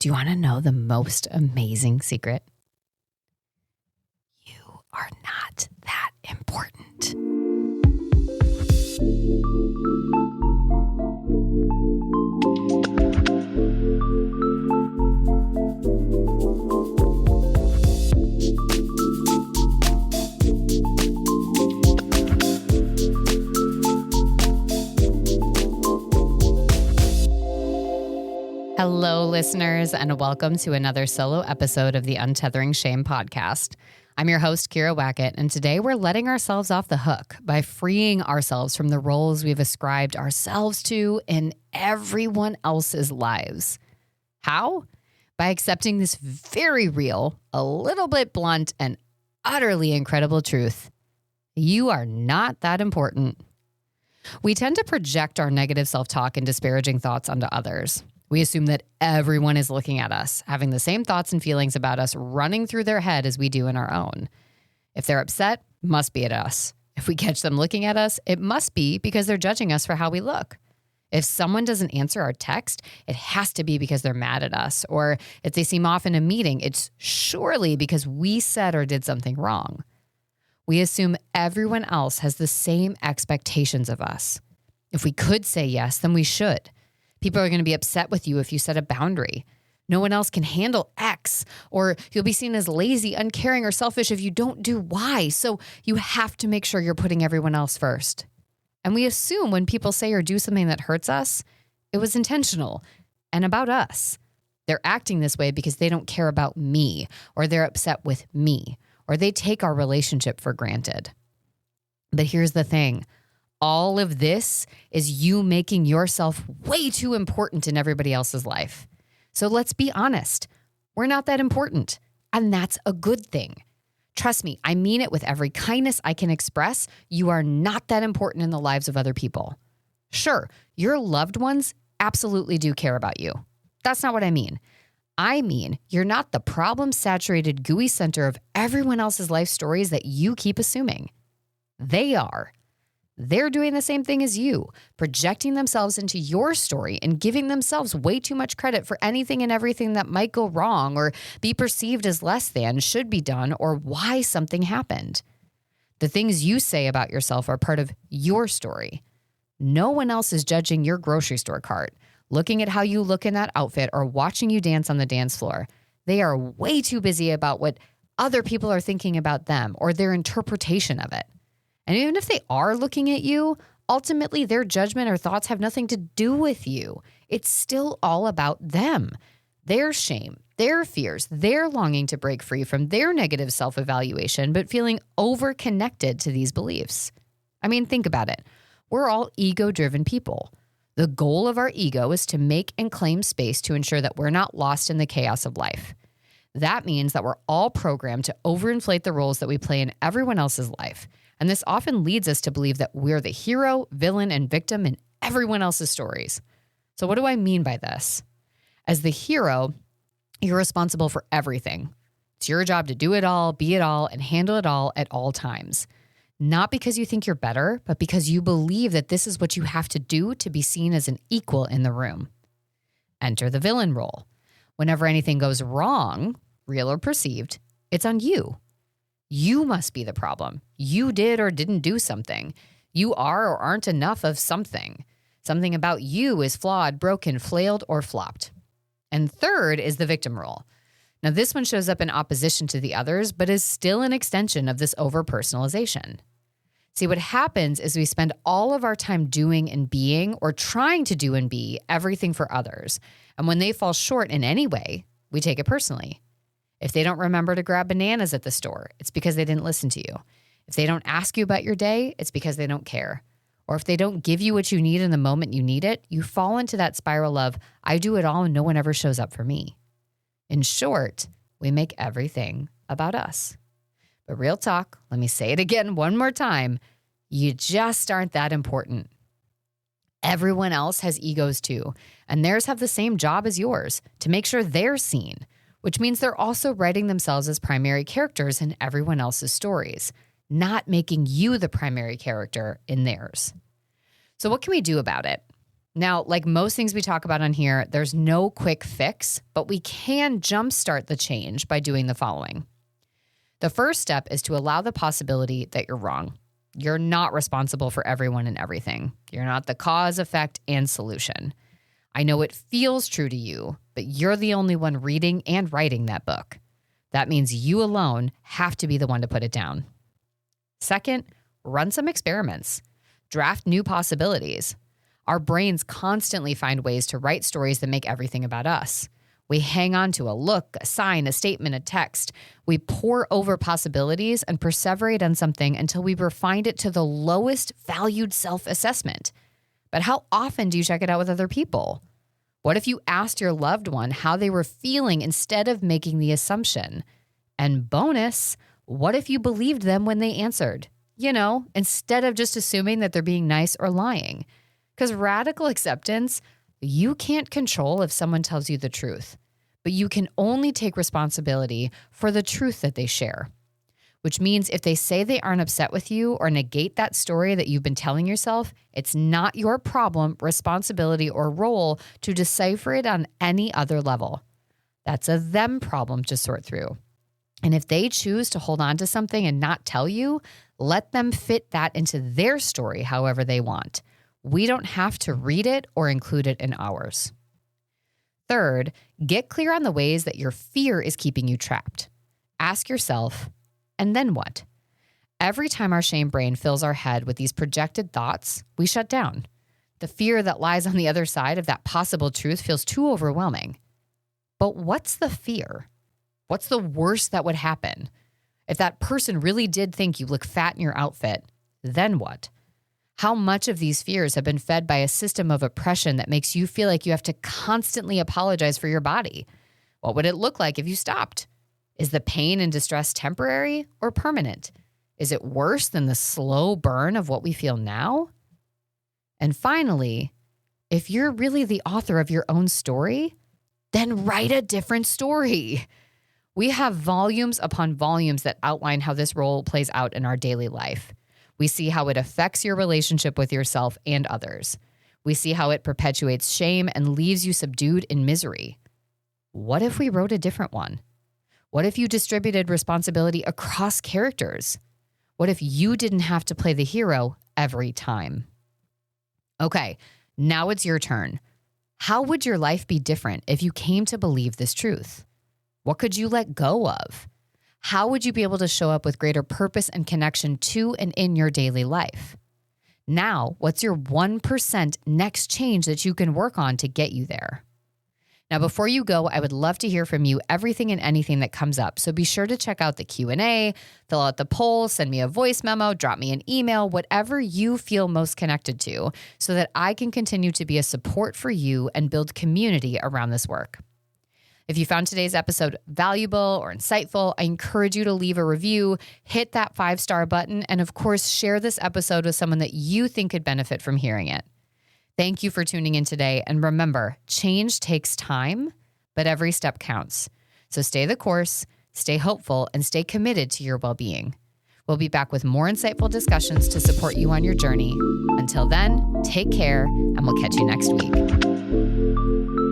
Do you want to know the most amazing secret? You are not that important. Hello, listeners, and welcome to another solo episode of the Untethering Shame podcast. I'm your host, Kira Wackett, and today we're letting ourselves off the hook by freeing ourselves from the roles we've ascribed ourselves to in everyone else's lives. How? By accepting this very real, a little bit blunt, and utterly incredible truth. You are not that important. We tend to project our negative self-talk and disparaging thoughts onto others. We assume that everyone is looking at us, having the same thoughts and feelings about us running through their head as we do in our own. If they're upset, must be at us. If we catch them looking at us, it must be because they're judging us for how we look. If someone doesn't answer our text, it has to be because they're mad at us. Or if they seem off in a meeting, it's surely because we said or did something wrong. We assume everyone else has the same expectations of us. If we could say yes, then we should. People are going to be upset with you if you set a boundary. No one else can handle X, or you'll be seen as lazy, uncaring, or selfish if you don't do Y. So you have to make sure you're putting everyone else first. And we assume when people say or do something that hurts us, it was intentional and about us. They're acting this way because they don't care about me, or they're upset with me, or they take our relationship for granted. But here's the thing. All of this is you making yourself way too important in everybody else's life. So let's be honest. We're not that important, and that's a good thing. Trust me, I mean it with every kindness I can express. You are not that important in the lives of other people. Sure, your loved ones absolutely do care about you. That's not what I mean. I mean, you're not the problem-saturated, gooey center of everyone else's life stories that you keep assuming. They are. They're doing the same thing as you, projecting themselves into your story and giving themselves way too much credit for anything and everything that might go wrong or be perceived as less than, should be done, or why something happened. The things you say about yourself are part of your story. No one else is judging your grocery store cart, looking at how you look in that outfit, or watching you dance on the dance floor. They are way too busy about what other people are thinking about them or their interpretation of it. And even if they are looking at you, ultimately their judgment or thoughts have nothing to do with you. It's still all about them, their shame, their fears, their longing to break free from their negative self-evaluation, but feeling over-connected to these beliefs. I mean, think about it. We're all ego-driven people. The goal of our ego is to make and claim space to ensure that we're not lost in the chaos of life. That means that we're all programmed to overinflate the roles that we play in everyone else's life. And this often leads us to believe that we're the hero, villain, and victim in everyone else's stories. So what do I mean by this? As the hero, you're responsible for everything. It's your job to do it all, be it all, and handle it all at all times. Not because you think you're better, but because you believe that this is what you have to do to be seen as an equal in the room. Enter the villain role. Whenever anything goes wrong, real or perceived, it's on you. You must be the problem. You did or didn't do something. You are or aren't enough of something. Something about you is flawed, broken, flailed, or flopped. And third is the victim role. Now, this one shows up in opposition to the others, but is still an extension of this over-personalization. See, what happens is we spend all of our time doing and being, or trying to do and be, everything for others. And when they fall short in any way, we take it personally. If they don't remember to grab bananas at the store, it's because they didn't listen to you. If they don't ask you about your day, it's because they don't care. Or if they don't give you what you need in the moment you need it, you fall into that spiral of, I do it all and no one ever shows up for me. In short, we make everything about us. But real talk, let me say it again one more time, you just aren't that important. Everyone else has egos too, and theirs have the same job as yours, to make sure they're seen, which means they're also writing themselves as primary characters in everyone else's stories, not making you the primary character in theirs. So what can we do about it? Now, like most things we talk about on here, there's no quick fix, but we can jumpstart the change by doing the following. The first step is to allow the possibility that you're wrong. You're not responsible for everyone and everything. You're not the cause, effect, and solution. I know it feels true to you, but you're the only one reading and writing that book. That means you alone have to be the one to put it down. Second, run some experiments. Draft new possibilities. Our brains constantly find ways to write stories that make everything about us. We hang on to a look, a sign, a statement, a text. We pore over possibilities and perseverate on something until we refined it to the lowest valued self-assessment. But how often do you check it out with other people? What if you asked your loved one how they were feeling instead of making the assumption? And bonus, what if you believed them when they answered? Instead of just assuming that they're being nice or lying. Because radical acceptance, you can't control if someone tells you the truth, but you can only take responsibility for the truth that they share. Which means if they say they aren't upset with you or negate that story that you've been telling yourself, it's not your problem, responsibility, or role to decipher it on any other level. That's a them problem to sort through. And if they choose to hold on to something and not tell you, let them fit that into their story however they want. We don't have to read it or include it in ours. Third, get clear on the ways that your fear is keeping you trapped. Ask yourself, and then what? Every time our shame brain fills our head with these projected thoughts, we shut down. The fear that lies on the other side of that possible truth feels too overwhelming. But what's the fear? What's the worst that would happen? If that person really did think you look fat in your outfit, then what? How much of these fears have been fed by a system of oppression that makes you feel like you have to constantly apologize for your body? What would it look like if you stopped? Is the pain and distress temporary or permanent? Is it worse than the slow burn of what we feel now? And finally, if you're really the author of your own story, then write a different story. We have volumes upon volumes that outline how this role plays out in our daily life. We see how it affects your relationship with yourself and others. We see how it perpetuates shame and leaves you subdued in misery. What if we wrote a different one? What if you distributed responsibility across characters? What if you didn't have to play the hero every time? Okay, now it's your turn. How would your life be different if you came to believe this truth? What could you let go of? How would you be able to show up with greater purpose and connection to and in your daily life? Now, what's your 1% next change that you can work on to get you there? Now, before you go, I would love to hear from you everything and anything that comes up. So be sure to check out the Q&A, fill out the poll, send me a voice memo, drop me an email, whatever you feel most connected to, so that I can continue to be a support for you and build community around this work. If you found today's episode valuable or insightful, I encourage you to leave a review, hit that 5-star button, and of course, share this episode with someone that you think could benefit from hearing it. Thank you for tuning in today. And remember, change takes time, but every step counts. So stay the course, stay hopeful, and stay committed to your well-being. We'll be back with more insightful discussions to support you on your journey. Until then, take care, and we'll catch you next week.